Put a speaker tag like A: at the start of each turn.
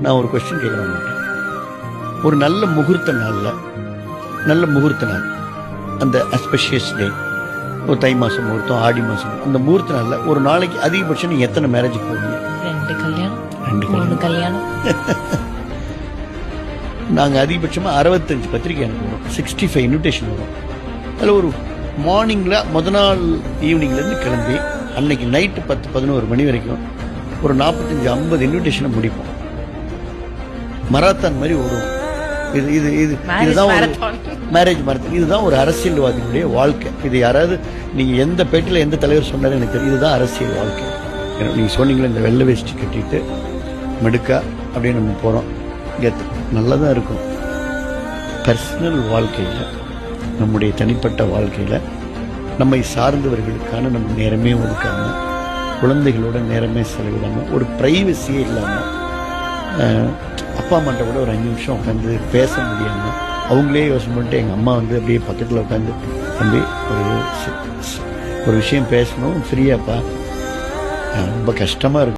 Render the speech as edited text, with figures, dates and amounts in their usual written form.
A: நான் ஒரு கொஸ்டின் கேட்குறேன் உங்கள்கிட்ட. ஒரு நல்ல முகூர்த்த நாளில், நல்ல முகூர்த்த நாள், அந்த அஸ்பெஷியஸ் டே, ஒரு தை மாதம் முகூர்த்தம், ஆடி மாதம், அந்த முகூர்த்த நாளில் ஒரு நாளைக்கு அதிகபட்சம் நீங்கள் எத்தனை மேரேஜுக்கு போவீங்க?
B: 2 கல்யாணம், 3 கல்யாணம்.
A: நாங்கள் அதிகபட்சமாக 65 பத்திரிக்கை எனக்கு வரும், 65 இன்விடேஷன் வரும். அதில் ஒரு மார்னிங்கில் முத நாள் ஈவினிங்லேருந்து கிளம்பி அன்னைக்கு நைட்டு 10-11 மணி வரைக்கும் ஒரு 45-50 இன்விடேஷனை முடிப்போம். மராத்தான் மாதிரி ஓடுவோம். இதுதான் மேரேஜ் மராத்தான். இதுதான் ஒரு அரசியல்வாதியினுடைய வாழ்க்கை. இது யாராவது நீங்கள் எந்த பேட்டில் எந்த தலைவர் சொன்னாலும் எனக்கு தெரியும். இதுதான் அரசியல் வாழ்க்கை. நீங்கள் சொன்னீங்களே இந்த வெள்ளை வேஷ்டி கட்டிட்டு மெடுக்கா அப்படின்னு நம்ம போகிறோம். நல்லா தான் இருக்கும். பர்சனல் வாழ்க்கையில், நம்முடைய தனிப்பட்ட வாழ்க்கையில் நம்மை சார்ந்தவர்களுக்கான நம்ம நேரமே ஒதுக்காமல், குழந்தைகளோட நேரமே செலவிடாமல், ஒரு ப்ரைவசியே இல்லாமல், அப்பா அம்மாட்ட கூட ஒரு 5 நிமிஷம் உட்காந்து பேச முடியாமல் அவங்களே யோசனை பண்ணிட்டு எங்கள் அம்மா வந்து அப்படியே பக்கத்தில் உட்காந்து தம்பி ஒரு விஷயம் பேசணும், ஃப்ரீயாப்பா, ரொம்ப கஷ்டமாக இருக்கும்.